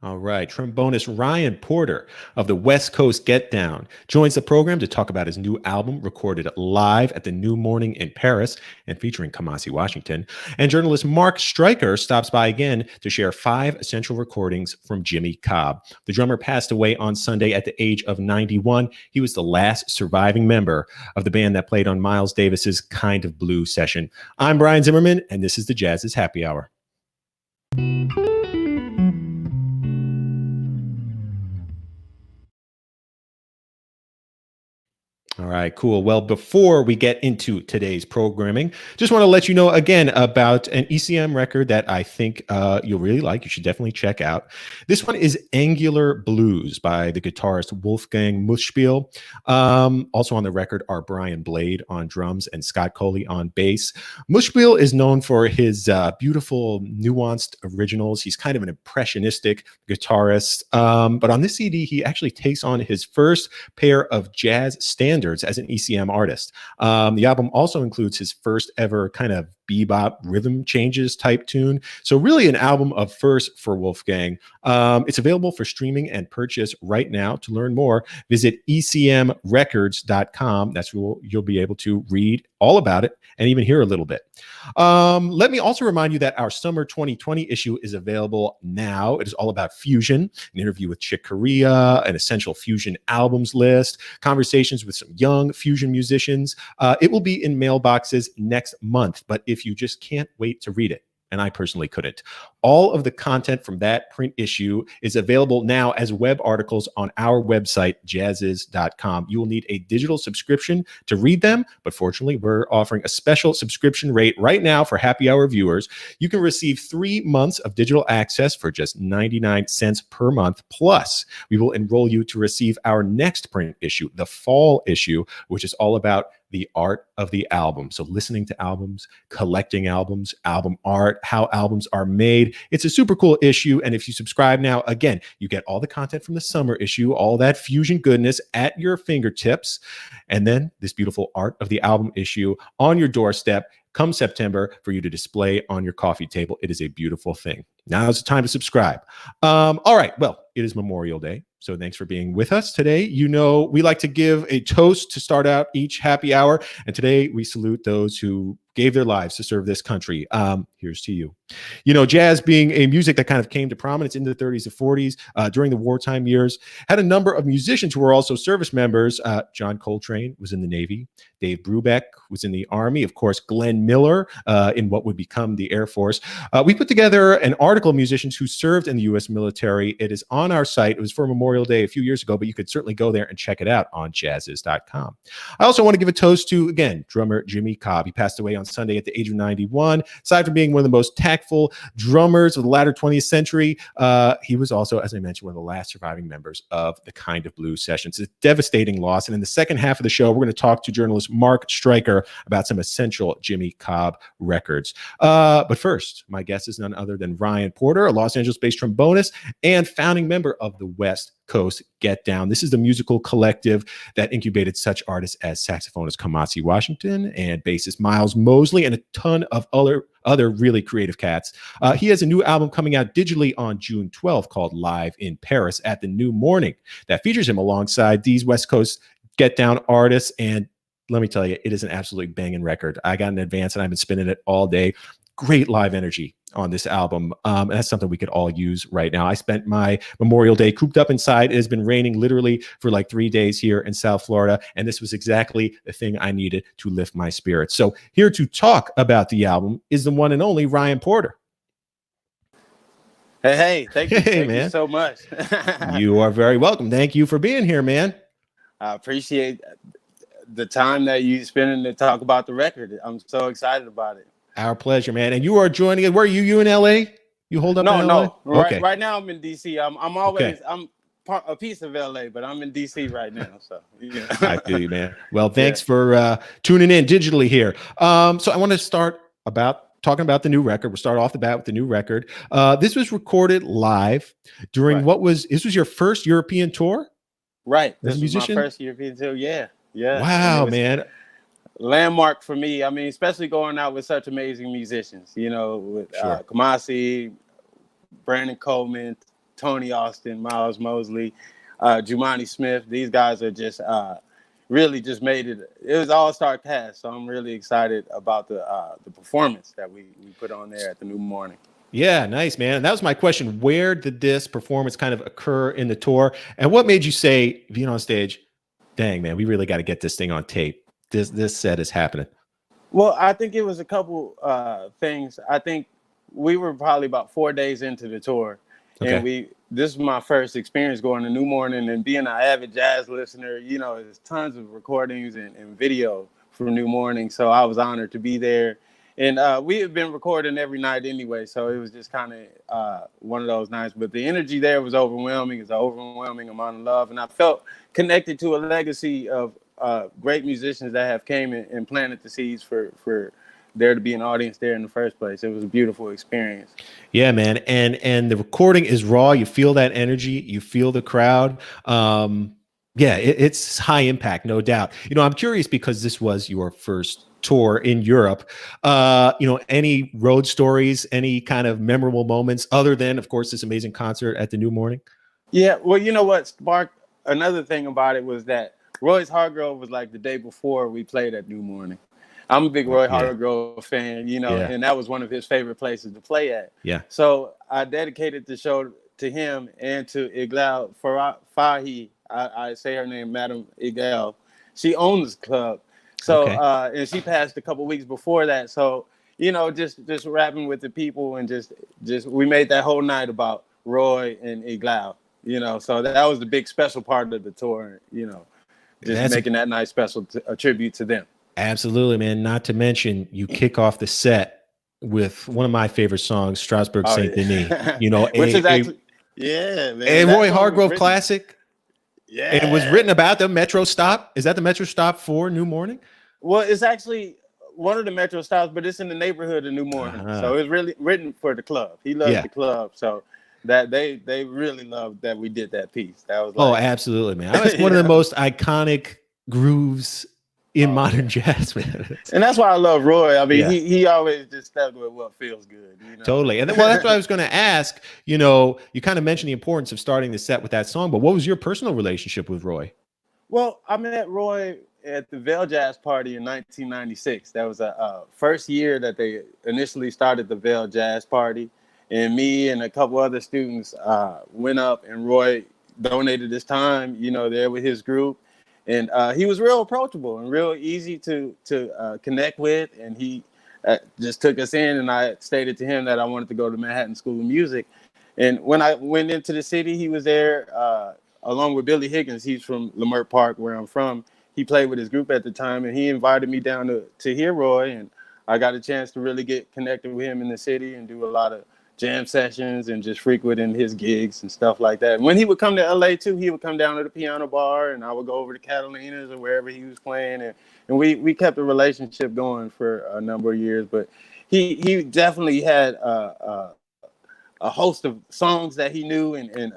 All right. Trombonist Ryan Porter of the West Coast Get Down joins the program to talk about his new album recorded live at the New Morning in Paris and featuring Kamasi Washington. And journalist Mark Stryker stops by again to share 5 essential recordings from Jimmy Cobb. The drummer passed away on Sunday at the age of 91. He was the last surviving member of the band that played on Miles Davis's Kind of Blue session. I'm Brian Zimmerman, and this is the Jazziz Happy Hour. All right, cool. Well, before we get into today's programming, just want to let you know again about an ECM record that I think you'll really like. You should definitely check out. This one is Angular Blues by the guitarist Wolfgang Muschspiel. Also on the record are Brian Blade on drums and Scott Coley on bass. Muschspiel is known for his beautiful, nuanced originals. He's kind of an impressionistic guitarist. But on this CD, he actually takes on his first pair of jazz standards as an ECM artist. The album also includes his first ever kind of bebop rhythm changes type tune. So really an album of first for Wolfgang. It's available for streaming and purchase right now. To learn more, visit ecmrecords.com. That's where you'll be able to read all about it and even hear a little bit. Let me also remind you that our summer 2020 issue is available now. It is all about fusion, an interview with Chick Corea, an essential fusion albums list, conversations with some young fusion musicians. It will be in mailboxes next month, but if you just can't wait to read it, and I personally couldn't, all of the content from that print issue is available now as web articles on our website, jazziz.com. You will need a digital subscription to read them, but fortunately, we're offering a special subscription rate right now for happy hour viewers. You can receive 3 months of digital access for just 99 cents per month. Plus, we will enroll you to receive our next print issue, the fall issue, which is all about the art of the album. So listening to albums, collecting albums, album art, how albums are made. It's a super cool issue. And if you subscribe now, again, you get all the content from the summer issue, all that fusion goodness at your fingertips. And then this beautiful art of the album issue on your doorstep come September for you to display on your coffee table. It is a beautiful thing. Now is the time to subscribe. All right. Well, it is Memorial Day. So thanks for being with us today. You know, we like to give a toast to start out each happy hour. And today we salute those who gave their lives to serve this country. Here's to you. You know, jazz being a music that kind of came to prominence in the 30s and 40s during the wartime years, had a number of musicians who were also service members. John Coltrane was in the Navy. Dave Brubeck was in the Army. Of course, Glenn Miller in what would become the Air Force. We put together an article of musicians who served in the U.S. military. It is on our site. It was for Memorial Day a few years ago, but you could certainly go there and check it out on jazziz.com. I also want to give a toast to, again, drummer Jimmy Cobb. He passed away on Sunday at the age of 91. Aside from being one of the most tactful drummers of the latter 20th century, he was also, as I mentioned, one of the last surviving members of the Kind of Blue sessions. It's a devastating loss. And in the second half of the show, we're going to talk to journalist Mark Stryker about some essential Jimmy Cobb records. But first, my guest is none other than Ryan Porter, a Los Angeles-based trombonist and founding member of the West Coast Get Down. This is the musical collective that incubated such artists as saxophonist Kamasi Washington and bassist Miles Mosley and a ton of other really creative cats. He has a new album coming out digitally on June 12th called Live in Paris at the New Morning that features him alongside these West Coast Get Down artists. And let me tell you, it is an absolutely banging record. I got an advance and I've been spinning it all day. Great live energy on this album. And that's something we could all use right now. I spent my Memorial Day cooped up inside. It has been raining literally for like 3 days here in South Florida. And this was exactly the thing I needed to lift my spirits. So here to talk about the album is the one and only Ryan Porter. Hey, thank you. Thank you so much. You are very welcome. Thank you for being here, man. I appreciate the time that you spending to talk about the record. I'm so excited about it. Our pleasure, man. And you are joining us. Where are you? You in LA? You hold up? No. Okay. Right now I'm in DC. I'm always I'm a piece of LA, but I'm in DC right now. So yeah. I feel you, man. Well, thanks for tuning in digitally here. So I want to start talking about the new record. We'll start off the bat with the new record. This was recorded live during this was your first European tour? Right. This was my first European tour. Yeah. Wow, man. Landmark for me. I mean, especially going out with such amazing musicians, you know, with Kamasi, Brandon Coleman, Tony Austin, Miles Mosley, Jumani Smith. These guys are just really just made it. It was all-star cast, so I'm really excited about the performance that we put on there at the New Morning. Yeah, nice, man. And that was my question. Where did this performance kind of occur in the tour? And what made you say, being on stage, dang, man, we really got to get this thing on tape. This set is happening. Well, I think it was a couple things. I think we were probably about 4 days into the tour. Okay. And this is my first experience going to New Morning, and being an avid jazz listener, you know, there's tons of recordings and video from New Morning. So I was honored to be there. And we had been recording every night anyway, so it was just kind of one of those nights. But the energy there was overwhelming. It's an overwhelming amount of love. And I felt connected to a legacy of great musicians that have came and planted the seeds for there to be an audience there in the first place. It was a beautiful experience. Yeah, man. And the recording is raw. You feel that energy. You feel the crowd. Yeah, it's high impact, no doubt. You know, I'm curious because this was your first tour in Europe. You know, any road stories, any kind of memorable moments other than, of course, this amazing concert at the New Morning? Yeah, well, you know what sparked another thing about it was that Royce Hargrove was like the day before we played at New Morning. I'm a big Roy Hargrove fan, you know, and that was one of his favorite places to play at. Yeah. So I dedicated the show to him and to Iqbal Fahi. I say her name, Madam Iqbal. She owns the club. So, and she passed a couple weeks before that. So, you know, just rapping with the people and just we made that whole night about Roy and Iqbal, you know. So that was the big special part of the tour, you know, just making that night special, a tribute to them. Absolutely, man. Not to mention, you kick off the set with one of my favorite songs, Strasbourg Saint Denis. You know, which is actually, man. A Roy Hargrove classic. Yeah. And it was written about the Metro stop. Is that the Metro stop for New Morning? Well, it's actually one of the Metro stops, but it's in the neighborhood of New Morning. So it's really written for the club. He loves the club. So that they really loved that we did that piece. That was like, absolutely, man. That's one of the most iconic grooves in modern jazz, man. And that's why I love Roy. I mean, he always just stuck with what feels good. You know? Totally. And then, well, that's what I was going to ask. You know, you kind of mentioned the importance of starting the set with that song, but what was your personal relationship with Roy? Well, I met Roy at the Vail Jazz Party in 1996. That was a first year that they initially started the Vail Jazz Party. And me and a couple other students went up, and Roy donated his time, you know, there with his group. And he was real approachable and real easy to connect with. And he just took us in, and I stated to him that I wanted to go to Manhattan School of Music. And when I went into the city, he was there along with Billy Higgins. He's from Leimert Park, where I'm from. He played with his group at the time, and he invited me down to hear Roy. And I got a chance to really get connected with him in the city and do a lot of jam sessions and just frequenting his gigs and stuff like that. And when he would come to LA too, he would come down to the piano bar, and I would go over to Catalina's or wherever he was playing. And we kept a relationship going for a number of years. But he definitely had a host of songs that he knew, and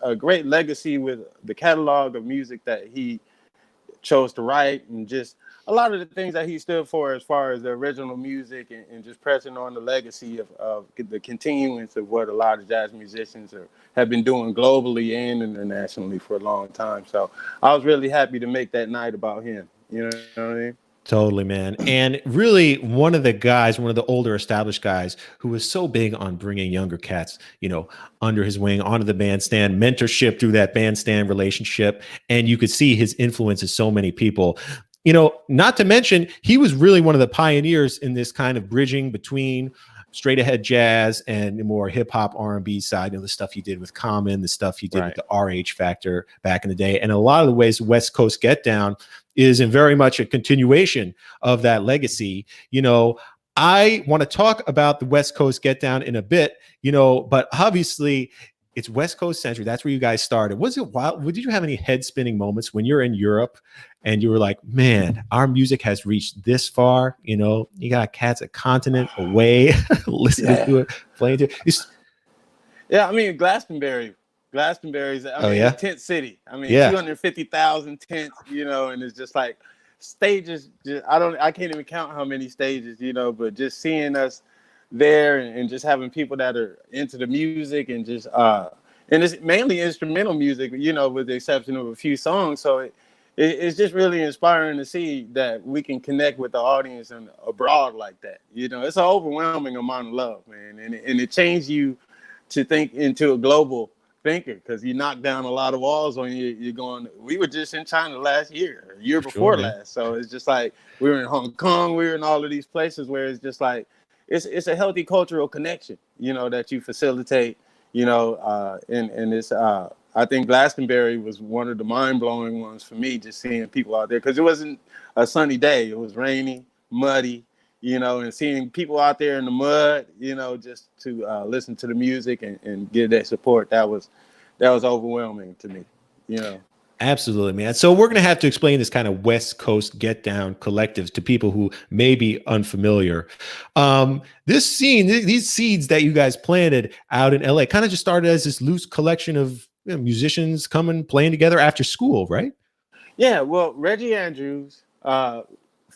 a great legacy with the catalog of music that he chose to write, and just a lot of the things that he stood for as far as the original music, and just pressing on the legacy of the continuance of what a lot of jazz musicians have been doing globally and internationally for a long time. So I was really happy to make that night about him. You know what I mean? Totally, man. And really one of the older established guys who was so big on bringing younger cats, you know, under his wing, onto the bandstand, mentorship through that bandstand relationship. And you could see his influence in so many people. You know, not to mention, he was really one of the pioneers in this kind of bridging between straight ahead jazz and the more hip hop R&B side, you know, the stuff he did with Common, the stuff he did with the RH Factor back in the day. And a lot of the ways West Coast Get Down is in very much a continuation of that legacy. You know, I want to talk about the West Coast Get Down in a bit, you know, but obviously it's West Coast century. That's where you guys started. Was it wild? Did you have any head spinning moments when you're in Europe and you were like, man, our music has reached this far? You know, you got cats a continent away listening to it, playing to it. Yeah, I mean, Glastonbury's, a tent city. I mean, 250,000 tents, you know, and it's just like stages. I can't even count how many stages, you know, but just seeing us there and just having people that are into the music and just and it's mainly instrumental music, you know, with the exception of a few songs. So it's just really inspiring to see that we can connect with the audience and abroad like that. You know, it's an overwhelming amount of love, man, and it changes you to think into a global thinker, because you knock down a lot of walls when you're going. We were just in China last year, year For sure, before man. last, so it's just like we were in Hong Kong, we were in all of these places where it's just like it's a healthy cultural connection, you know, that you facilitate, you know, and it's I think Glastonbury was one of the mind-blowing ones for me, just seeing people out there, because it wasn't a sunny day, it was rainy, muddy, you know, and seeing people out there in the mud, you know, just to listen to the music and give that support, that was overwhelming to me, you know. Absolutely, man. So we're going to have to explain this kind of West Coast get down collectives to people who may be unfamiliar. This scene, these seeds that you guys planted out in LA kind of just started as this loose collection of, you know, musicians coming, playing together after school, right? Yeah, well, Reggie Andrews, I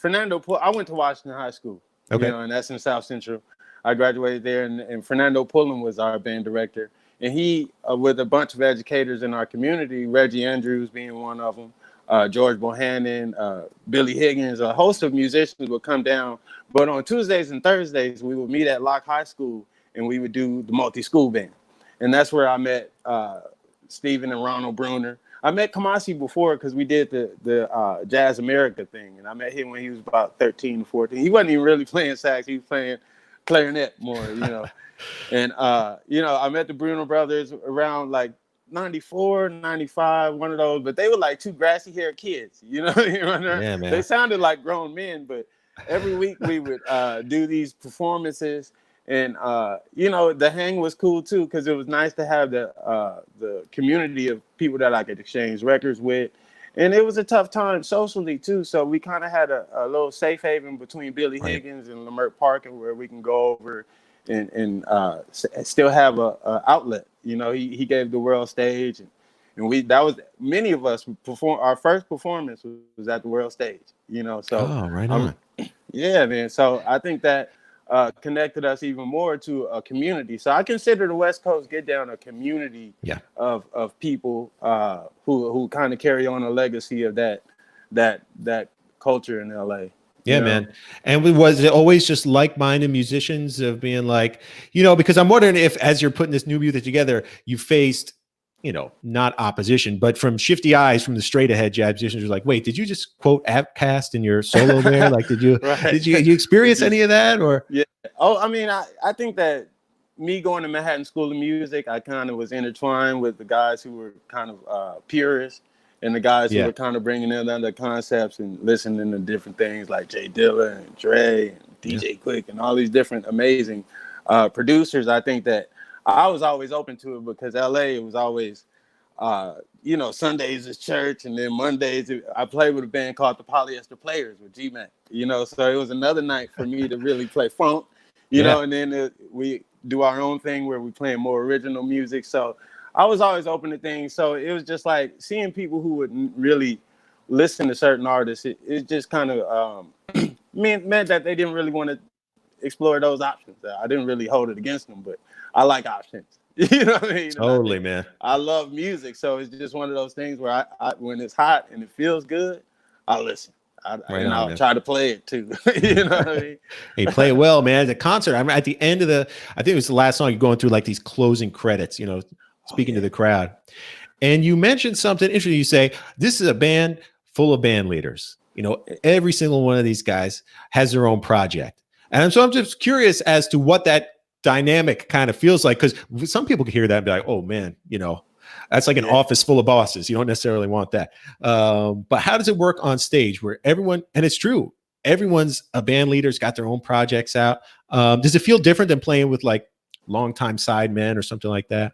went to Washington High School, Okay. you know, and that's in South Central. I graduated there, and Fernando Pullen was our band director. And he, with a bunch of educators in our community, Reggie Andrews being one of them, George Bohannon, Billy Higgins, a host of musicians would come down. But on Tuesdays and Thursdays, we would meet at Locke High School, and we would do the multi-school band. And that's where I met Stephen and Ronald Bruner. I met Kamasi before because we did the Jazz America thing. And I met him when he was about 13, 14. He wasn't even really playing sax. He was playing clarinet more, you know. And, you know, I met the Bruno brothers around like 94, 95, one of those, but they were like two grassy haired kids, you know. Yeah, man. They sounded like grown men, but every week we would do these performances. And, you know, the hang was cool, too, because it was nice to have the community of people that I could exchange records with. And it was a tough time socially, too. So we kind of had a little safe haven between Billy Higgins and Lamert Parker where we can go over and still have a outlet. You know, he gave the world stage, and that was many of us our first performance was at the world stage. You know, so right on. Yeah, man. So I think that connected us even more to a community. So I consider the West Coast Get Down a community of people who kind of carry on a legacy of that culture in LA. Yeah, you know? man. And was it always just like-minded musicians of being like, you know, because I'm wondering if, as you're putting this new music together, you faced, you know, not opposition, but from shifty eyes from the straight ahead jazz musicians were like, wait, did you just quote Outcast in your solo there? Like, did you experience any of that? Or yeah. Oh, I mean, I think that me going to Manhattan School of Music, I kind of was intertwined with the guys who were kind of purists, and the guys who were kind of bringing in other concepts and listening to different things like Jay Dilla and Dre and DJ Quick and all these different amazing producers. I think that I was always open to it because LA, it was always, you know, Sundays is church, and then Mondays I played with a band called the Polyester Players with G-Mac, you know, so it was another night for me to really play funk, you know, and then we do our own thing where we playing more original music. So I was always open to things. So it was just like seeing people who would really listen to certain artists. It just kind of meant that they didn't really want to explore those options. I didn't really hold it against them, but I like options. You know what I mean? totally, man. I love music. So it's just one of those things where I when it's hot and it feels good, I listen. I'll try to play it too. You know what I mean? Hey, play it well, man. The concert, I'm at the end of I think it was the last song, you're going through like these closing credits, you know, speaking to the crowd. And you mentioned something interesting. You say, this is a band full of band leaders. You know, every single one of these guys has their own project. And so I'm just curious as to what that dynamic kind of feels like, because some people could hear that and be like, oh man, you know, that's like an office full of bosses. You don't necessarily want that. But how does it work on stage where everyone, and it's true, everyone's a band leader's got their own projects out. Does it feel different than playing with like longtime sidemen or something like that?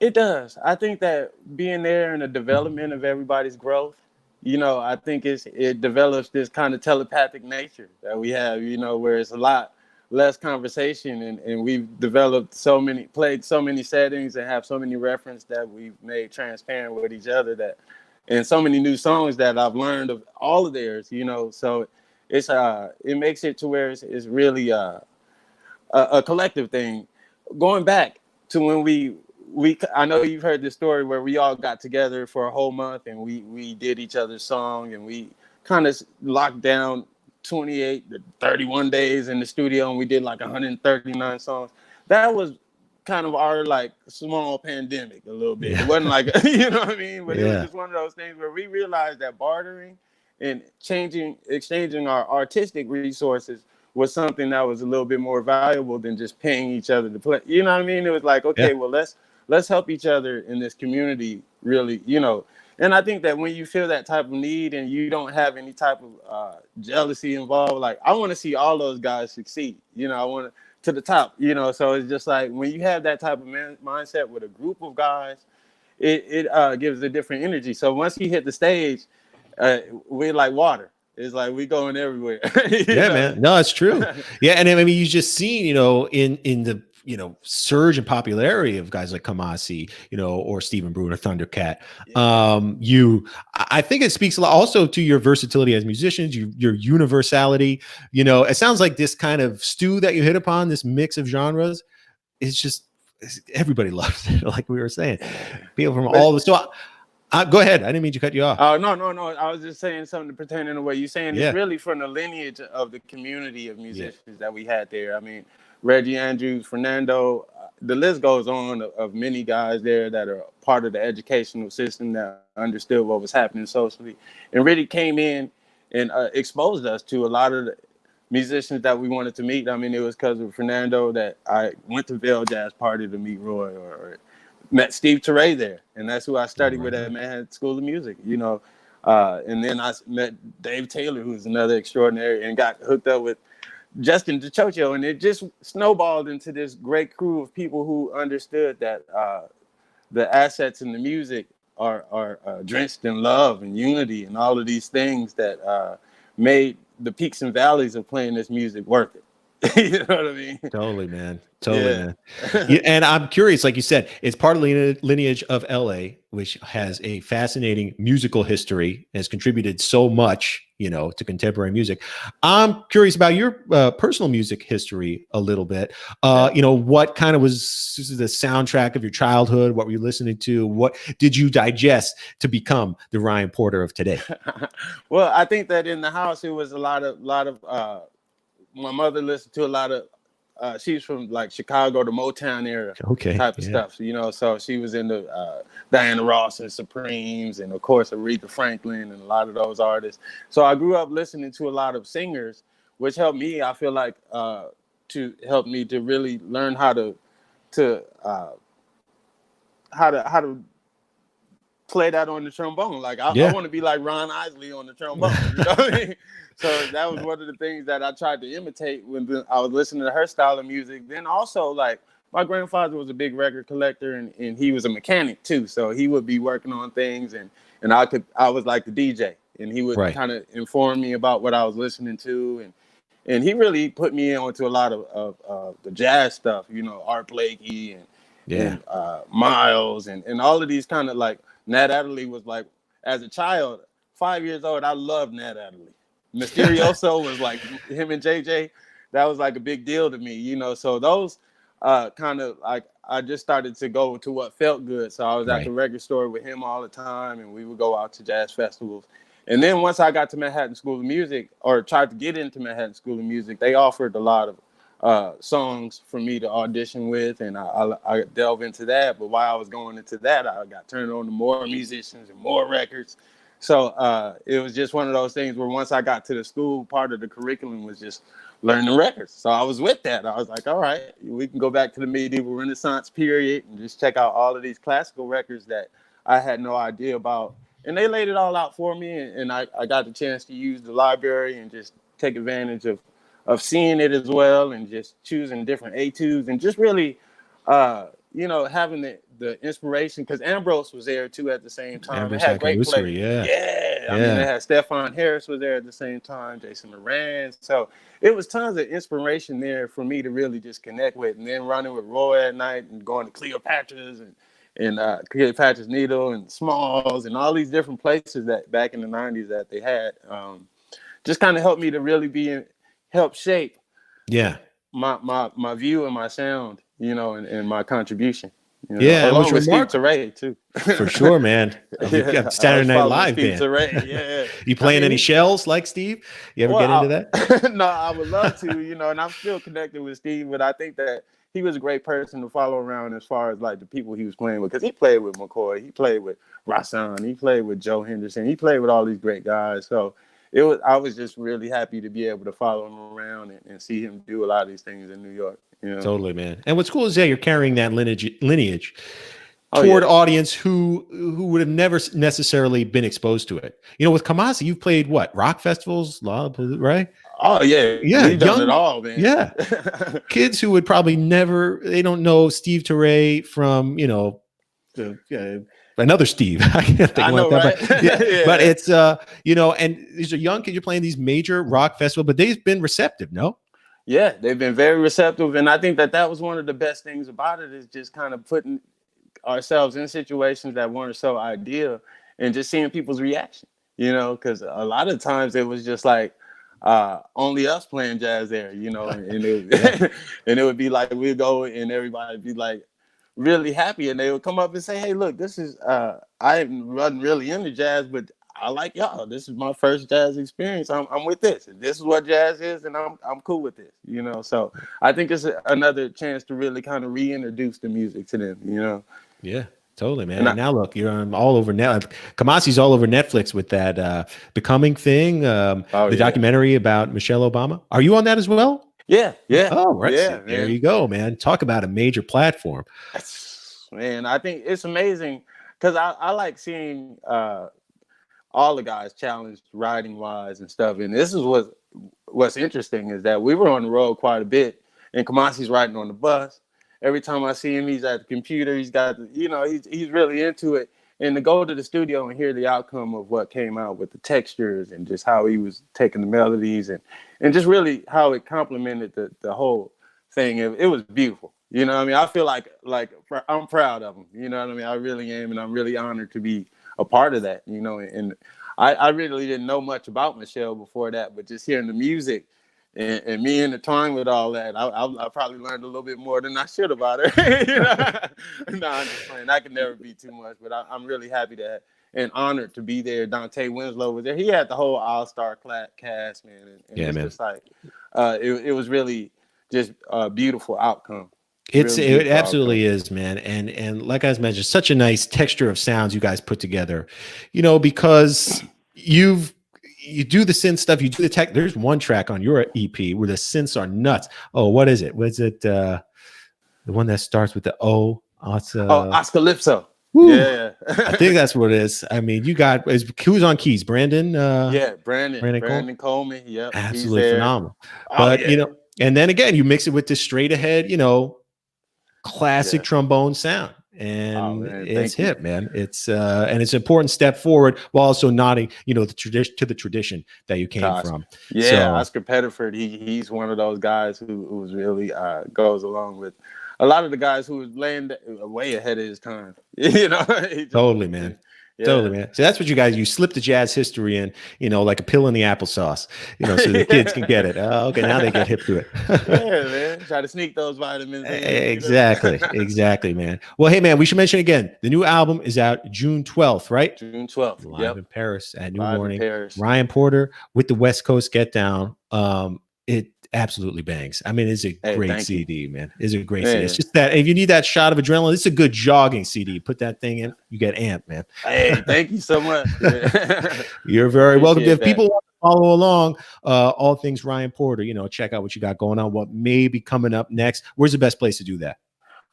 It does. I think that being there in the development of everybody's growth, you know, I think it develops this kind of telepathic nature that we have, you know, where it's a lot less conversation, and we've played so many settings and have so many references that we've made transparent with each other, that and so many new songs that I've learned of all of theirs, you know. So it's it makes it to where it's really a collective thing. Going back to when we I know you've heard this story where we all got together for a whole month and we did each other's song, and we kind of locked down 28 to 31 days in the studio, and we did like 139 songs. That was kind of our like small pandemic a little bit. It wasn't like, you know what I mean? But it was just one of those things where we realized that bartering and exchanging our artistic resources was something that was a little bit more valuable than just paying each other to play. You know what I mean? It was like, okay, well, let's help each other in this community, really, you know. And I think that when you feel that type of need and you don't have any type of jealousy involved, like I want to see all those guys succeed. You know, I want to the top, you know. So it's just like when you have that type of mindset with a group of guys, it gives a different energy. So once you hit the stage, we're like water. It's like we going everywhere. Yeah, know? Man. No, it's true. Yeah, and I mean, you just seen, you know, in the surge in popularity of guys like Kamasi, you know, or Stephen Bruner, Thundercat. I think it speaks a lot also to your versatility as musicians, your universality. You know, it sounds like this kind of stew that you hit upon, this mix of genres, is just everybody loves it. Like we were saying, people from all the go ahead. I didn't mean to cut you off. No. I was just saying something pertaining to what you're saying. It's really from the lineage of the community of musicians that we had there. I mean, Reggie Andrews, Fernando, the list goes on of many guys there that are part of the educational system that understood what was happening socially and really came in and exposed us to a lot of the musicians that we wanted to meet. I mean, it was because of Fernando that I went to Vail Jazz Party to meet Roy, or met Steve Teray there, and that's who I studied with at Manhattan School of Music, you know. And then I met Dave Taylor, who's another extraordinary, and got hooked up with Justin DeChocho, and it just snowballed into this great crew of people who understood that the assets in the music are drenched in love and unity and all of these things that made the peaks and valleys of playing this music worth it. You know what I mean? Totally, man. Totally, man. Yeah, and I'm curious, like you said, it's part of the lineage of LA, which has a fascinating musical history, has contributed so much, you know, to contemporary music. I'm curious about your personal music history a little bit. You know, what kind of was the soundtrack of your childhood? What were you listening to? What did you digest to become the Ryan Porter of today? Well, I think that in the house, it was a lot of my mother listened to a lot of she's from like Chicago, the Motown era type of stuff, you know, so she was into Diana Ross and Supremes, and of course Aretha Franklin and a lot of those artists. So I grew up listening to a lot of singers, which helped me, I feel like, to help me to really learn how to play that on the trombone. Like I want to be like Ron Isley on the trombone. You know what I mean? So that was one of the things that I tried to imitate when I was listening to her style of music. Then also, like, my grandfather was a big record collector, and he was a mechanic too. So he would be working on things, and I was like the DJ, and he would kind of inform me about what I was listening to, and he really put me onto a lot of the jazz stuff, you know, Art Blakey and Miles and all of these kind of, like, Nat Adderley was like, as a child, 5 years old, I loved Nat Adderley. Mysterioso was like him and JJ. That was like a big deal to me, you know. So those kind of, like, I just started to go to what felt good. So I was at the record store with him all the time, and we would go out to jazz festivals. And then once I got to Manhattan School of Music, or tried to get into Manhattan School of Music, they offered a lot of songs for me to audition with, and I delve into that. But while I was going into that, I got turned on to more musicians and more records. So it was just one of those things where once I got to the school, part of the curriculum was just learning records. So I was with that. I was like, all right, we can go back to the medieval Renaissance period and just check out all of these classical records that I had no idea about. And they laid it all out for me, and I got the chance to use the library and just take advantage of seeing it as well, and just choosing different etudes, and just really, you know, having the inspiration, because Ambrose was there too at the same time. They had great players. I mean, they had Stephon Harris was there at the same time, Jason Moran. So it was tons of inspiration there for me to really just connect with. And then running with Roy at night and going to Cleopatra's and Cleopatra's Needle and Smalls and all these different places that back in the 90s that they had, just kind of helped me to really help shape my view and my sound, you know, and my contribution. You know, Yeah, and along what's with Steve remarkable Teray too. for sure, man. Yeah, I Saturday was Night following Live Steve band. Teray. Yeah, You I playing mean, any shells like Steve? You ever well, get into that? no, I would love to, you know, and I'm still connected with Steve, but I think that he was a great person to follow around as far as like the people he was playing with, because he played with McCoy, he played with Rasan, he played with Joe Henderson, he played with all these great guys. So I was just really happy to be able to follow him around and see him do a lot of these things in New York. You know? Totally, man. And what's cool is that you're carrying that lineage Oh, toward yeah. audience who would have never necessarily been exposed to it. You know, with Kamasi, you've played what, rock festivals, right? Oh yeah, Yeah, we've done it young, all, man. yeah, kids who would probably never, they don't know Steve Teray from, you know, another Steve. I can't think I like know, that, right? but yeah, Yeah. but it's you know, and these are young kids. You're playing these major rock festivals, but they've been receptive, no? Yeah, they've been very receptive, and I think that was one of the best things about it, is just kind of putting ourselves in situations that weren't so ideal and just seeing people's reaction. You know, because a lot of times it was just like only us playing jazz there. You know, and it Yeah. and it would be like we'd go and everybody would be like really happy, and they would come up and say, "Hey, look, this is I wasn't really into jazz, but I like y'all. This is my first jazz experience. I'm with this. This is what jazz is, and I'm cool with this." You know, so I think it's another chance to really kind of reintroduce the music to them. You know. Yeah, totally, man. And And now look, you're all over now. Kamasi's all over Netflix with that Becoming thing, the documentary about Michelle Obama. Are you on that as well? Yeah. Oh, right. Yeah, There man. you go, man. Talk about a major platform. Man, I think it's amazing because I like seeing all the guys challenged writing wise and stuff. And this is what's interesting is that we were on the road quite a bit, and Kamasi's riding on the bus. Every time I see him, he's at the computer. He's got, he's really into it. And to go to the studio and hear the outcome of what came out with the textures and just how he was taking the melodies and just really how it complemented the whole thing. It was beautiful. You know what I mean? I feel like I'm proud of him. You know what I mean? I really am, and I'm really honored to be a part of that. You know, and I really didn't know much about Michelle before that, but just hearing the music and me intertwined with all that, I probably learned a little bit more than I should about her. You know? No, I'm just playing. That could never be too much, but I'm really happy and honored to be there. Dante Winslow was there. He had the whole all-star cast, man. And Yeah, it's man. just like, it was really just a beautiful outcome. It absolutely is, man. And like I mentioned, such a nice texture of sounds you guys put together, you know, because you do the synth stuff, you do the tech. There's one track on your EP where the synths are nuts. Oh, what is it? Was it the one that starts with the O? Oscalypso. Woo. Yeah. I think that's what it is. I mean, who's on keys? Brandon? Brandon Coleman. Yep. Absolutely phenomenal. Oh, But, yeah. you know, and then again, you mix it with this straight ahead, you know, classic trombone sound, and it's hip, man. It's and it's an important step forward while also nodding, you know, the tradition that you came from. Yeah, so, Oscar Pettiford, he's one of those guys who's really goes along with a lot of the guys who was laying way ahead of his time. You know, totally, man. Yeah. Totally, man. So that's what you slip the jazz history in, you know, like a pill in the applesauce, you know, so the kids can get it. Okay, now they get hip to it. Yeah, man. Try to sneak those vitamins in. Exactly. Exactly, man. Well, hey, man, we should mention again, the new album is out June 12th, right? June 12th. Live in Paris at New Live Morning. Ryan Porter with the West Coast Get Down. It absolutely bangs. I mean, it's a great CD, man. It's a great CD. It's just that if you need that shot of adrenaline, it's a good jogging CD. Put that thing in, you get amped, man. Hey, thank you so much. You're very welcome. If people want to follow along, all things Ryan Porter, you know, check out what you got going on, what may be coming up next. Where's the best place to do that?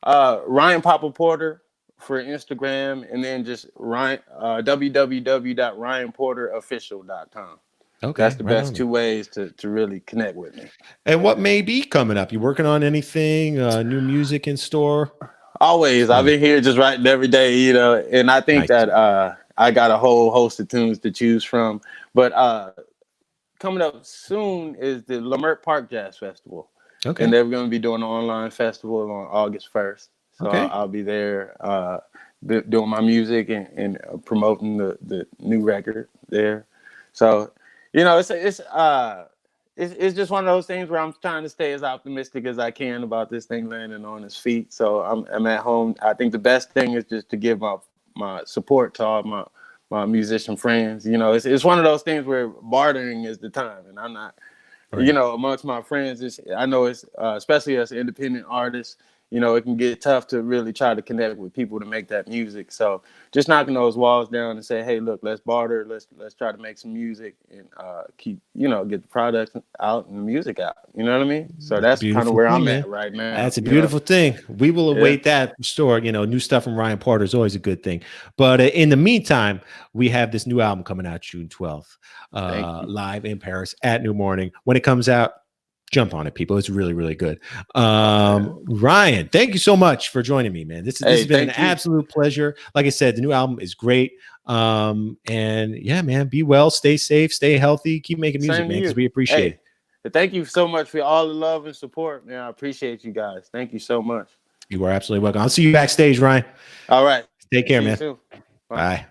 Ryan Papa Porter for Instagram, and then just www.ryanporterofficial.com. Okay, that's the best two ways to really connect with me. And what may be coming up? You working on anything? New music in store? Always. I've been here just writing every day, you know, and I think that I got a whole host of tunes to choose from. But coming up soon is the Leimert Park Jazz Festival. Okay. And they're going to be doing an online festival on August 1st. So I'll be there doing my music and promoting the new record there. So, you know, it's it's just one of those things where I'm trying to stay as optimistic as I can about this thing landing on its feet. So I'm at home. I think the best thing is just to give my support to all my musician friends. You know, it's one of those things where bartering is the time, and I'm not. Right. You know, amongst my friends, I know it's especially as independent artists, you know, it can get tough to really try to connect with people to make that music. So just knocking those walls down and say, hey, look, let's barter, let's try to make some music and keep, you know, get the product out and the music out. You know what I mean? So that's kind of where I'm at right now. That's a beautiful thing. We will await that store. You know, new stuff from Ryan Porter is always a good thing. But in the meantime, we have this new album coming out June 12th, live in Paris at New Morning. When it comes out, jump on it, people. It's really, really good. Ryan, thank you so much for joining me, man. This has been an absolute pleasure. Like I said, the new album is great. And yeah, man, be well, stay safe, stay healthy, keep making music, man, because we appreciate it. Thank you so much for all the love and support, man. I appreciate you guys. Thank you so much. You are absolutely welcome. I'll see you backstage, Ryan. All right. Take care, man. Bye.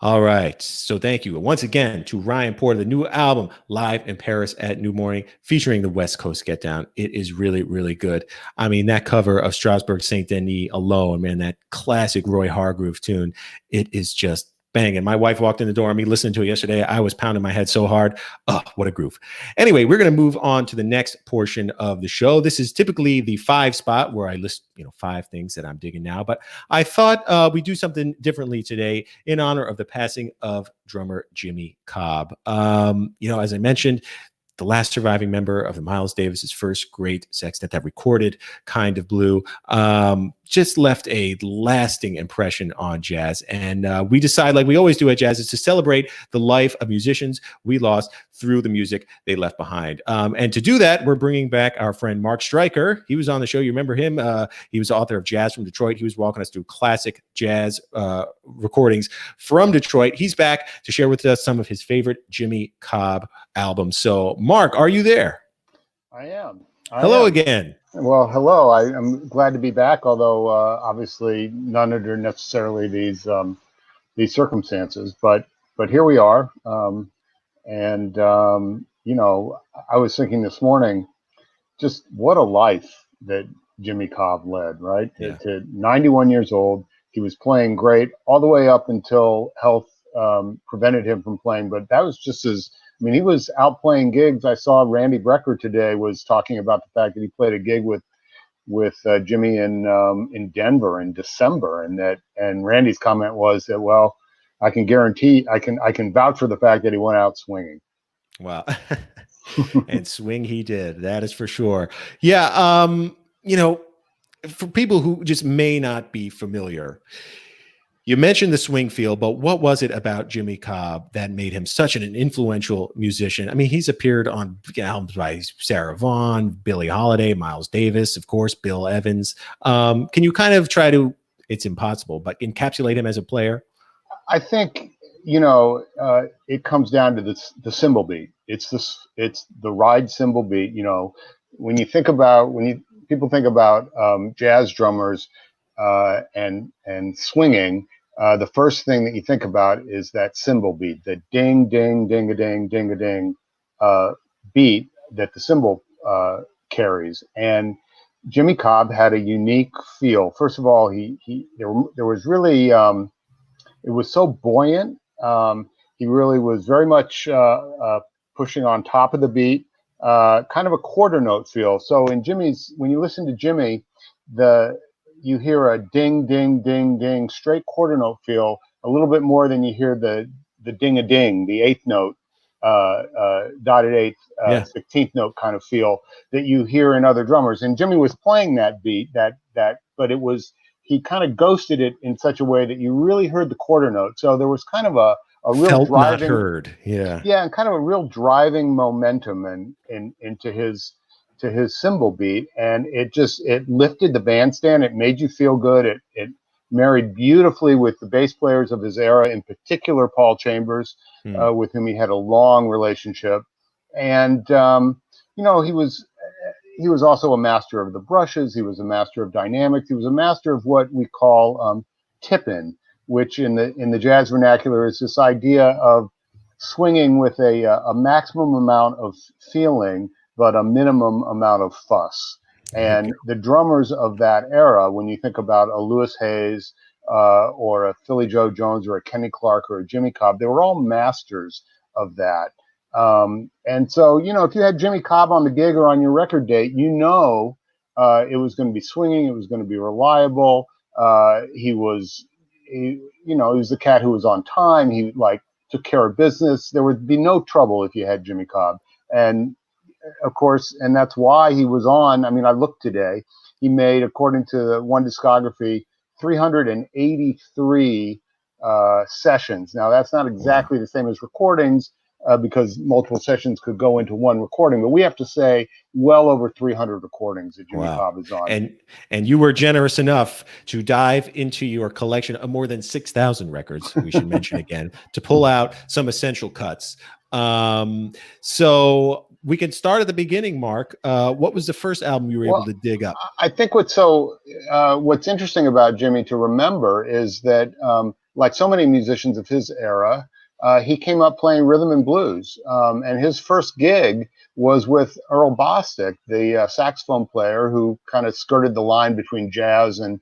All right. So thank you once again to Ryan Porter, the new album live in Paris at New Morning, featuring the West Coast Get Down. It is really, really good. I mean, that cover of Strasbourg Saint Denis alone, man, that classic Roy Hargrove tune, it is just banging. My wife walked in the door and me listening to it yesterday. I was pounding my head so hard. Oh, what a groove. Anyway, we're going to move on to the next portion of the show. This is typically the 5 spot where I list, 5 things that I'm digging now. But I thought we do something differently today in honor of the passing of drummer Jimmy Cobb. As I mentioned, the last surviving member of the Miles Davis's first great sextet that recorded Kind of Blue, just left a lasting impression on jazz. And we decide, like we always do at Jazziz, to celebrate the life of musicians we lost through the music they left behind. And to do that, we're bringing back our friend Mark Stryker. He was on the show. You remember him? He was the author of Jazz from Detroit. He was walking us through classic jazz recordings from Detroit. He's back to share with us some of his favorite Jimmy Cobb albums. So, Mark, are you there? I am. Hello again. Well, hello. I'm glad to be back, although obviously none under necessarily these circumstances. But here we are. I was thinking this morning, just what a life that Jimmy Cobb led, right? Yeah. To 91 years old, he was playing great all the way up until health prevented him from playing. But that was just he was out playing gigs. I saw Randy Brecker today was talking about the fact that he played a gig with Jimmy in Denver in December, and Randy's comment was that, well, I can guarantee, I can vouch for the fact that he went out swinging. Wow. And swing he did. That is for sure. Yeah. For people who just may not be familiar, you mentioned the swing feel, but what was it about Jimmy Cobb that made him such an influential musician? I mean, he's appeared on albums by Sarah Vaughan, Billie Holiday, Miles Davis, of course, Bill Evans. Can you kind of try to, it's impossible, but encapsulate him as a player? I think, it comes down to the cymbal beat. It's the ride cymbal beat. When people think about jazz drummers and swinging, the first thing that you think about is that cymbal beat, the ding, ding, ding, a ding, ding, a ding beat that the cymbal carries. And Jimmy Cobb had a unique feel. First of all, there was really, it was so buoyant. He really was very much pushing on top of the beat, kind of a quarter note feel. So when you listen to Jimmy, you hear a ding, ding, ding, ding, straight quarter note feel a little bit more than you hear the ding a ding, the eighth note, dotted eighth, 16th note kind of feel that you hear in other drummers. And Jimmy was playing that beat, but he kind of ghosted it in such a way that you really heard the quarter note. So there was kind of a real felt driving, not heard. Yeah, and kind of a real driving momentum into his cymbal beat, and it lifted the bandstand. It made you feel good. It married beautifully with the bass players of his era, in particular Paul Chambers, with whom he had a long relationship. And he was also a master of the brushes. He was a master of dynamics. He was a master of what we call tip-in, which in the jazz vernacular is this idea of swinging with a maximum amount of feeling, but a minimum amount of fuss. And the drummers of that era, when you think about a Lewis Hayes or a Philly Joe Jones or a Kenny Clark or a Jimmy Cobb, they were all masters of that. And so, you know, if you had Jimmy Cobb on the gig or on your record date, you know, it was going to be swinging, it was going to be reliable. He was the cat who was on time. He like took care of business. There would be no trouble if you had Jimmy Cobb. And of course, and that's why he was on. I mean, I looked today. He made, according to one discography, 383 sessions. Now, that's not exactly the same as recordings because multiple sessions could go into one recording, but we have to say well over 300 recordings that Jimmy Cobb is on. And you were generous enough to dive into your collection of more than 6,000 records, we should mention again, to pull out some essential cuts. So we can start at the beginning, Mark. What was the first album you were able to dig up? I think what's interesting about Jimmy to remember is that, like so many musicians of his era, he came up playing rhythm and blues. And his first gig was with Earl Bostic, the saxophone player who kind of skirted the line between jazz and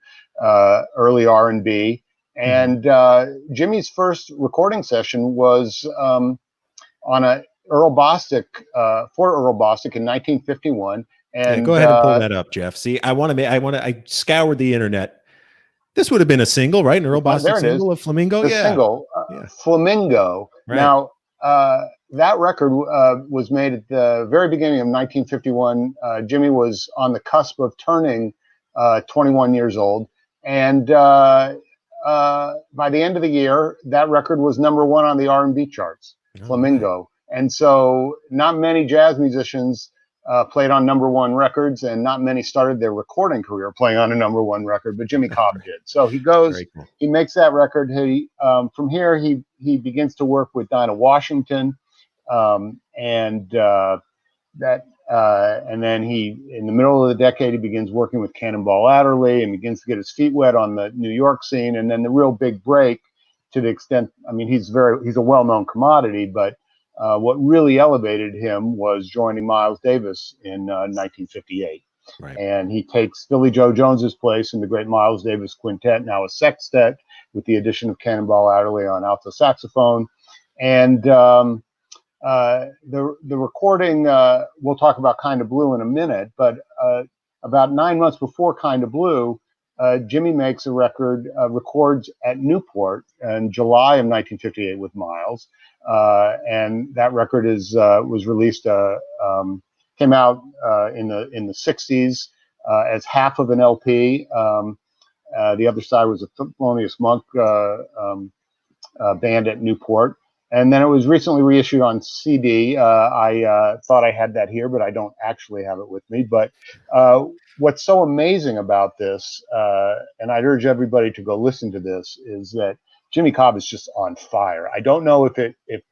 early R&B. And Jimmy's first recording session was on a Earl Bostic for Earl Bostic in 1951. And go ahead and pull that up, Jeff. See, I scoured the internet. This would have been a single, right? An Earl Bostic single of Flamingo. The single, Flamingo. Right. Now, that record was made at the very beginning of 1951. Jimmy was on the cusp of turning 21 years old. And by the end of the year, that record was #1 on the R&B charts, Flamingo. Right. And so not many jazz musicians played on #1 records, and not many started their recording career playing on a #1 record, but Jimmy Cobb did. So he goes, he makes that record. From here, he begins to work with Dinah Washington, and then in the middle of the decade, he begins working with Cannonball Adderley and begins to get his feet wet on the New York scene. And then the real big break, to the extent, I mean, he's a well-known commodity, but what really elevated him was joining Miles Davis in 1958. Right. And he takes Philly Joe Jones's place in the great Miles Davis Quintet, now a sextet, with the addition of Cannonball Adderley on alto saxophone. And the recording, we'll talk about Kind of Blue in a minute, but about 9 months before Kind of Blue, Jimmy makes a record, records at Newport in July of 1958 with Miles. And that record was released, came out in the 60s as half of an LP. The other side was a Thelonious Monk band at Newport. And then it was recently reissued on CD. I thought I had that here, but I don't actually have it with me. But what's so amazing about this, and I'd urge everybody to go listen to this, is that Jimmy Cobb is just on fire. I don't know if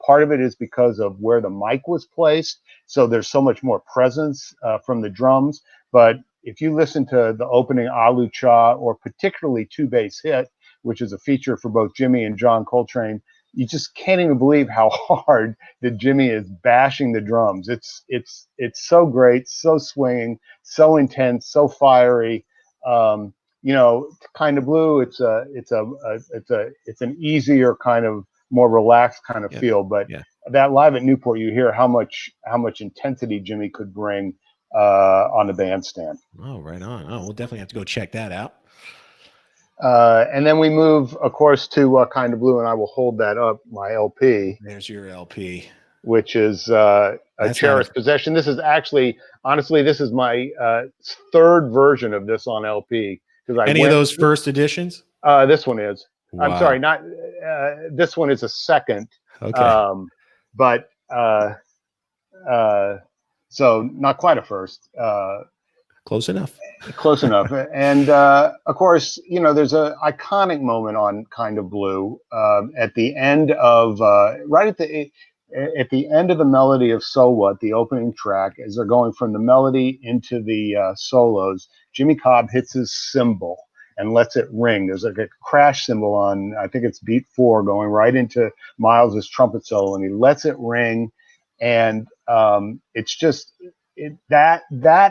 part of it is because of where the mic was placed, so there's so much more presence from the drums. But if you listen to the opening Alu Cha, or particularly Two Bass Hit, which is a feature for both Jimmy and John Coltrane, you just can't even believe how hard that Jimmy is bashing the drums. It's so great, so swinging, so intense, so fiery. You know, Kind of Blue, it's an easier kind of, more relaxed kind of feel. But that live at Newport, you hear how much intensity Jimmy could bring on the bandstand. Oh, right on. Oh, we'll definitely have to go check that out. And then we move, of course, to Kind of Blue, and I will hold that up, my LP. There's your LP. Which is a cherished possession. This is actually, honestly, this is my third version of this on LP. Any of those first editions? This one is. Wow. I'm sorry, not this one is a second. Okay. But so not quite a first. Close enough. Close enough. And of course, you know, there's an iconic moment on Kind of Blue at the end of right at the end of the melody of So What, the opening track, as they're going from the melody into the solos. Jimmy Cobb hits his cymbal, and lets it ring. There's like a crash cymbal on, I think it's beat 4, going right into Miles's trumpet solo, and he lets it ring, and it's just that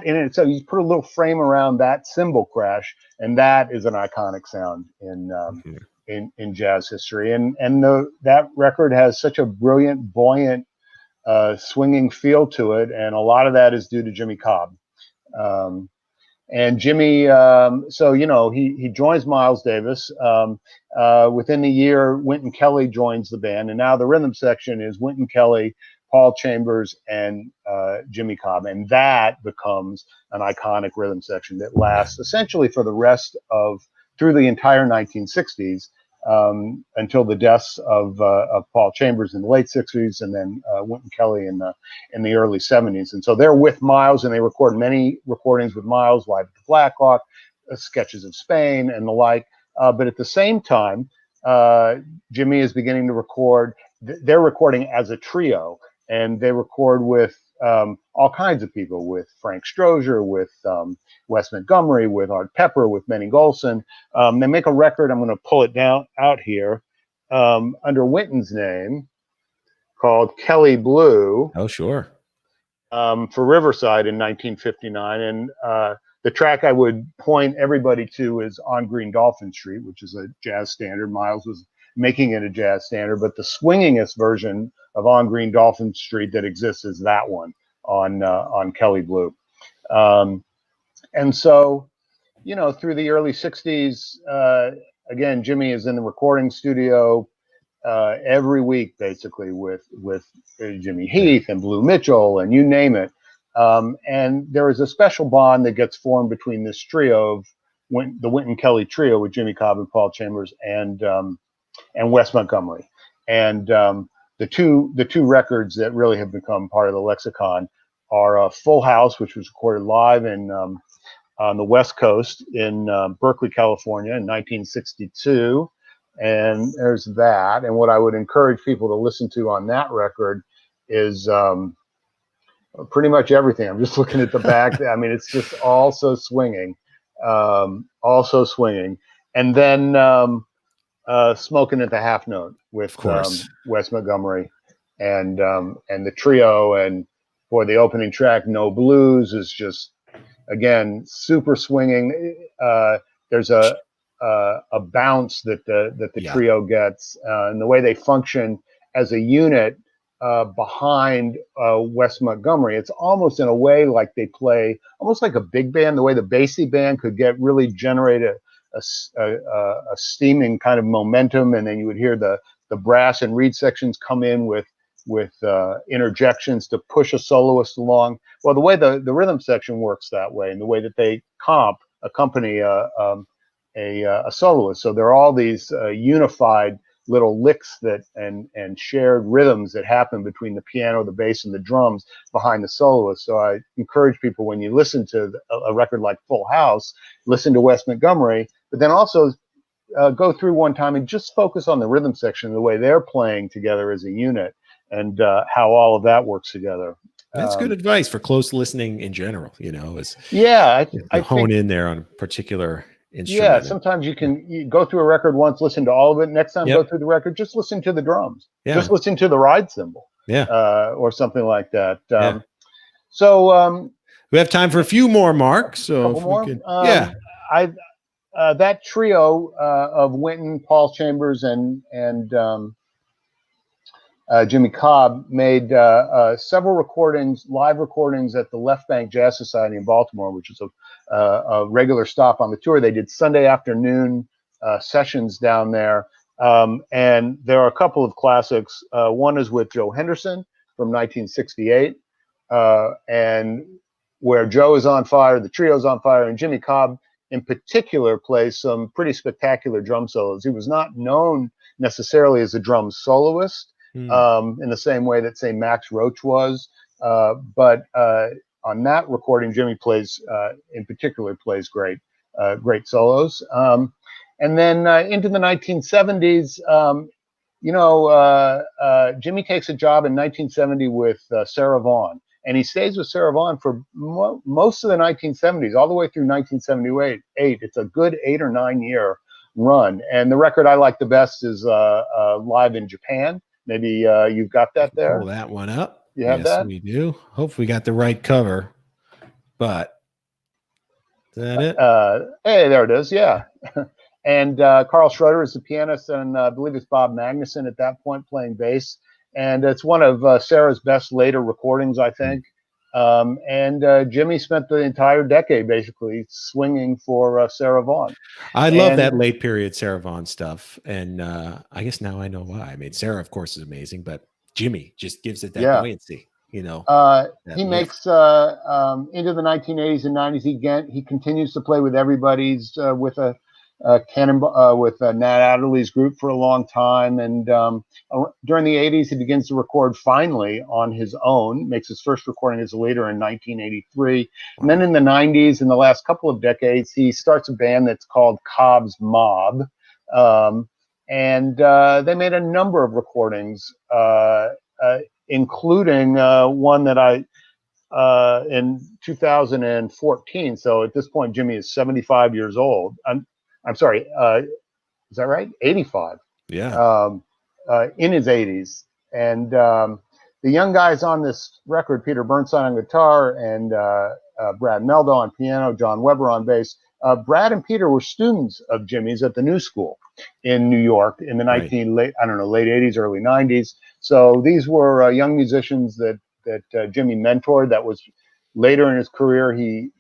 in it. So you put a little frame around that cymbal crash, and that is an iconic sound in jazz history. And that record has such a brilliant, buoyant, swinging feel to it, and a lot of that is due to Jimmy Cobb. And Jimmy, so he joins Miles Davis. Within the year, Wynton Kelly joins the band, and now the rhythm section is Wynton Kelly, Paul Chambers, and Jimmy Cobb, and that becomes an iconic rhythm section that lasts essentially for the rest of through the entire 1960s. Until the deaths of Paul Chambers in the late 60s, and then Wynton Kelly in the early 70s. And so they're with Miles, and they record many recordings with Miles, Live at the Black Hawk, Sketches of Spain, and the like. But at the same time, Jimmy is beginning to record. They're recording as a trio, and they record with all kinds of people, with Frank Strozier, with Wes Montgomery, with Art Pepper, with Benny Golson. They make a record, I'm going to pull it out here, under Wynton's name, called Kelly Blue. Oh, sure. For Riverside in 1959. And the track I would point everybody to is On Green Dolphin Street, which is a jazz standard. Miles was making it a jazz standard, but the swingingest version of On Green Dolphin Street that exists is that one on Kelly Blue. And so, through the early 60s, again, Jimmy is in the recording studio every week, basically, with Jimmy Heath and Blue Mitchell and you name it. And there is a special bond that gets formed between this trio of the Wynton Kelly trio with Jimmy Cobb and Paul Chambers and Wes Montgomery. And the two records that really have become part of the lexicon are Full House, which was recorded live on the West Coast in Berkeley, California in 1962. And there's that. And what I would encourage people to listen to on that record is pretty much everything. I'm just looking at the back. I mean, it's just all so swinging. And then Smoking at the Half Note with Wes Montgomery and the trio. And for the opening track, No Blues, is just, again, super swinging. There's a bounce that the trio gets, and the way they function as a unit behind Wes Montgomery. It's almost in a way like they play almost like a big band. The way the bassy band could generate a steaming kind of momentum, and then you would hear the brass and reed sections come in with interjections to push a soloist along. Well, the way the rhythm section works that way, and the way that they accompany a soloist. So there are all these unified little licks and shared rhythms that happen between the piano, the bass, and the drums behind the soloist. So I encourage people, when you listen to a record like Full House, listen to Wes Montgomery, but then also go through one time and just focus on the rhythm section, the way they're playing together as a unit, and how all of that works together. That's good advice for close listening in general, is I hone in there on a particular instrument. Yeah, sometimes you go through a record once, listen to all of it. Next time, go through the record, just listen to the drums. Yeah. Just listen to the ride cymbal. Yeah. Or something like that. So we have time for a few more, Mark. So if we could, that trio of Wynton, Paul Chambers, and Jimmy Cobb made several live recordings at the Left Bank Jazz Society in Baltimore, which is a regular stop on the tour. They did Sunday afternoon sessions down there. And there are a couple of classics. One is with Joe Henderson from 1968, and where Joe is on fire, the trio's on fire, and Jimmy Cobb in particular plays some pretty spectacular drum solos. He was not known necessarily as a drum soloist, in the same way that, say, Max Roach was. But on that recording, Jimmy in particular plays great solos. And then into the 1970s, Jimmy takes a job in 1970 with Sarah Vaughan. and he stays with Sarah Vaughan for most of the 1970s, all the way through 1978. It's a good 8 or 9 year run. And the record I like the best is Live in Japan. Maybe you've got that there. Pull that one up. You have yes, that? we do. Hope we got the right cover. But is that it? Hey, there it is. Yeah. And Carl Schroeder is the pianist, and I believe it's Bob Magnuson at that point playing bass. And it's one of Sarah's best later recordings, I think. And Jimmy spent the entire decade basically swinging for Sarah Vaughan. I love that late period Sarah Vaughan stuff. And I guess now I know why. I mean, Sarah, of course, is amazing, but Jimmy just gives it that buoyancy. You know, he makes into the 1980s and 90s. He continues to play with everybody's with a with Nat Adderley's group for a long time, and during the 80s he begins to record finally on his own. Makes his first recording as a leader in 1983, and then in the 90s, in the last couple of decades, he starts a band that's called Cobb's Mob, and they made a number of recordings. Including one that I in 2014. So at this point, Jimmy is 75 years old. I'm sorry. Is that right? 85. Yeah. In his 80s, and the young guys on this record: Peter Bernstein on guitar and Brad Meldo on piano, John Weber on bass. Brad and Peter were students of Jimmy's at the New School in New York in the late 80s, early 90s. So these were young musicians that Jimmy mentored. That was later in his career. He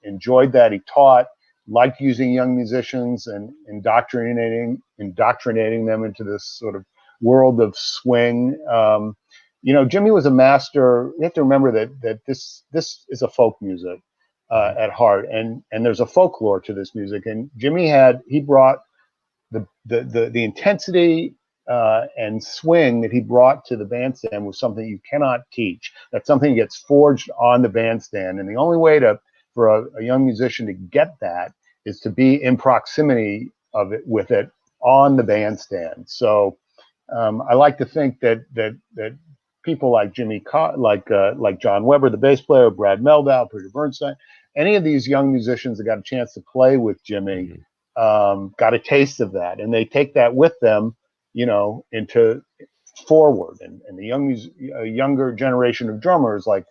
enjoyed that. He taught, liked using young musicians and indoctrinating them into this sort of world of swing. Jimmy was a master. You have to remember that this is a folk music at heart, and there's a folklore to this music. And Jimmy brought the intensity and swing that he brought to the bandstand was something you cannot teach. That's something that gets forged on the bandstand, and the only way for a young musician to get that is to be in proximity of it with it on the bandstand. So I like to think that people like Jimmy Cobb, like John Weber, the bass player, Brad Meldow, Peter Bernstein, any of these young musicians that got a chance to play with Jimmy got a taste of that, and they take that with them, into forward. And the younger generation of drummers, like,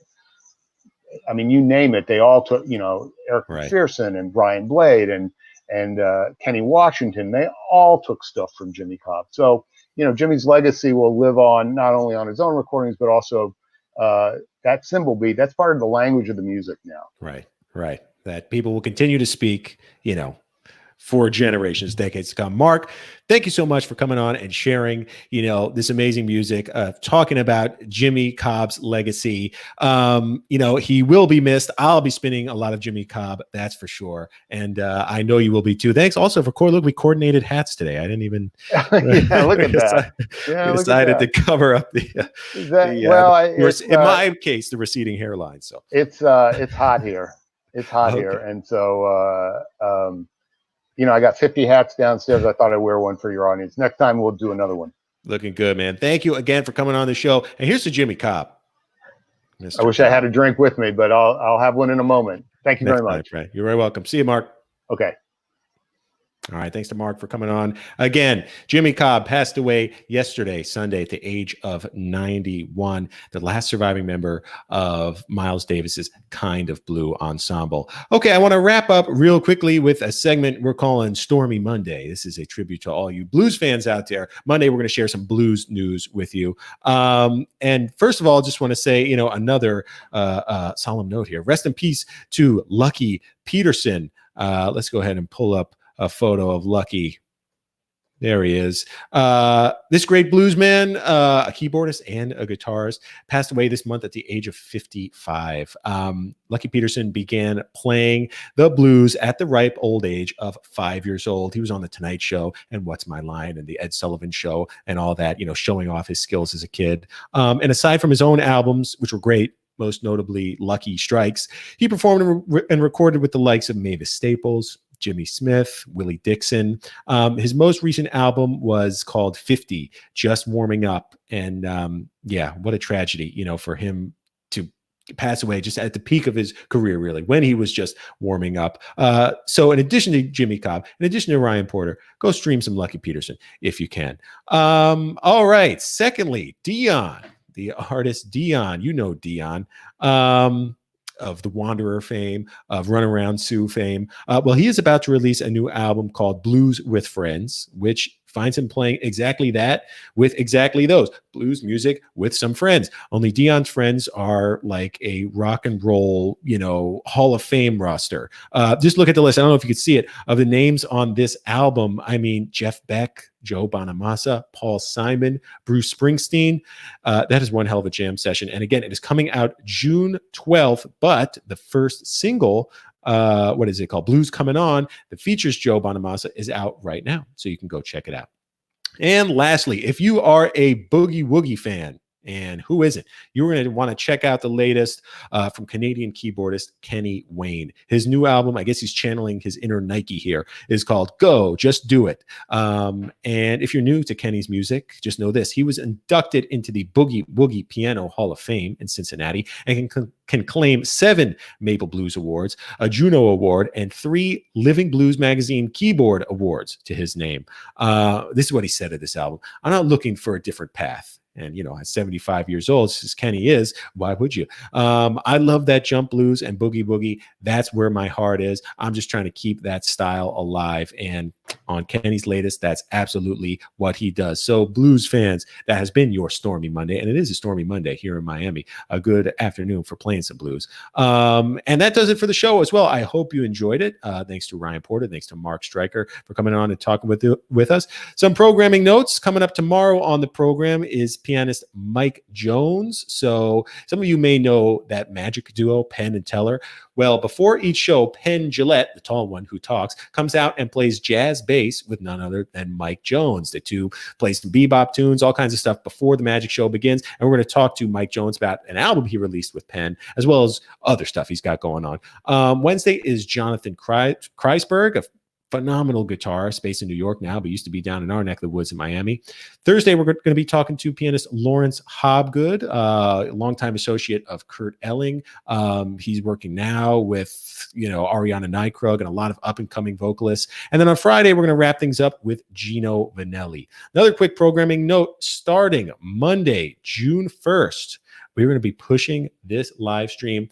I mean, you name it, they all took, Eric Peterson and Brian Blade and Kenny Washington, they all took stuff from Jimmy Cobb. So, Jimmy's legacy will live on not only on his own recordings, but also that cymbal beat. That's part of the language of the music now. Right. That people will continue to speak, for generations, decades to come. Mark, thank you so much for coming on and sharing, this amazing music, talking about Jimmy Cobb's legacy. He will be missed. I'll be spinning a lot of Jimmy Cobb, that's for sure. And I know you will be too. Thanks also for we coordinated hats today. I didn't even look at that. We decided to cover up in my case, the receding hairline. So it's hot here. It's hot here. And so I got 50 hats downstairs. I thought I'd wear one for your audience. Next time we'll do another one. Looking good, man. Thank you again for coming on the show. And here's to Jimmy Cobb. I wish I had a drink with me, but I'll have one in a moment. Thank you very much. Right. You're very welcome. See you, Mark. Okay. All right. Thanks to Mark for coming on. Again, Jimmy Cobb passed away yesterday, Sunday, at the age of 91, the last surviving member of Miles Davis's Kind of Blue Ensemble. Okay, I want to wrap up real quickly with a segment we're calling Stormy Monday. This is a tribute to all you blues fans out there. Monday, we're going to share some blues news with you. And first of all, just want to say, another solemn note here. Rest in peace to Lucky Peterson. Let's go ahead and pull up a photo of Lucky. There he is. This great blues man, a keyboardist and a guitarist, passed away this month at the age of 55. Lucky Peterson began playing the blues at the ripe old age of 5 years old. He was on The Tonight Show and What's My Line and the Ed Sullivan Show and all that, showing off his skills as a kid. And aside from his own albums, which were great, most notably Lucky Strikes, he performed and recorded with the likes of Mavis Staples, Jimmy Smith, Willie Dixon. His most recent album was called 50, Just Warming Up. And what a tragedy, for him to passed away just at the peak of his career, really, when he was just warming up. So in addition to Jimmy Cobb, in addition to Ryan Porter, go stream some Lucky Peterson if you can. All right. Secondly, Dion, the artist Dion, you know Dion, of the Wanderer fame, of Runaround Sue fame. Well, he is about to release a new album called Blues with Friends, which finds him playing exactly that with exactly those blues music with some friends. Only Dion's friends are like a rock and roll, Hall of Fame roster. Just look at the list. I don't know if you could see it of the names on this album. I mean, Jeff Beck, Joe Bonamassa, Paul Simon, Bruce Springsteen. That is one hell of a jam session. And again, it is coming out June 12th, but the first single, what is it called? Blues Coming On, that features Joe Bonamassa, is out right now. So you can go check it out. And lastly, if you are a Boogie Woogie fan, and who isn't, you're going to want to check out the latest from Canadian keyboardist Kenny Wayne. His new album, I guess he's channeling his inner Nike here, is called Go, Just Do It. And if you're new to Kenny's music, just know this. He was inducted into the Boogie Woogie Piano Hall of Fame in Cincinnati and can claim 7 Maple Blues Awards, a Juno Award, and 3 Living Blues Magazine Keyboard Awards to his name. This is what he said of this album. I'm not looking for a different path. And, at 75 years old, as Kenny is, why would you? I love that jump blues and boogie boogie. That's where my heart is. I'm just trying to keep that style alive. And on Kenny's latest, that's absolutely what he does. So blues fans, that has been your Stormy Monday. And it is a stormy Monday here in Miami. A good afternoon for playing some blues. And that does it for the show as well. I hope you enjoyed it. Thanks to Ryan Porter. Thanks to Mark Stryker for coming on and talking with us. Some programming notes coming up tomorrow on the program is pianist Mike Jones. So some of you may know that magic duo, Penn and Teller. Well, before each show, Penn Gillette, the tall one who talks, comes out and plays jazz bass with none other than Mike Jones. The two play some bebop tunes, all kinds of stuff before the magic show begins. And we're going to talk to Mike Jones about an album he released with Penn, as well as other stuff he's got going on. Wednesday is Jonathan Kreisberg, a phenomenal guitarist based in New York now, but used to be down in our neck of the woods in Miami. Thursday, we're going to be talking to pianist Lawrence Hobgood, a longtime associate of Kurt Elling. He's working now with, Ariana Nykrug and a lot of up-and-coming vocalists. And then on Friday, we're going to wrap things up with Gino Vanelli. Another quick programming note, starting Monday, June 1st, we're going to be pushing this live stream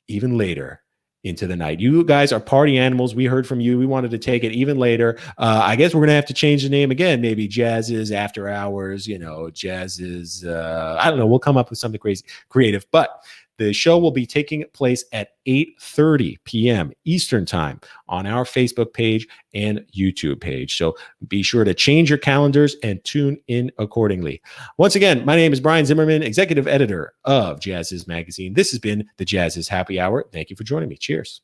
even later into the night. You guys are party animals. We heard from you. We wanted to take it even later. I guess we're going to have to change the name again. Maybe Jazziz After Hours, Jazziz. I don't know. We'll come up with something crazy, creative. But the show will be taking place at 8:30 p.m. Eastern Time on our Facebook page and YouTube page. So be sure to change your calendars and tune in accordingly. Once again, my name is Brian Zimmerman, executive editor of Jazziz Magazine. This has been the Jazziz Happy Hour. Thank you for joining me. Cheers.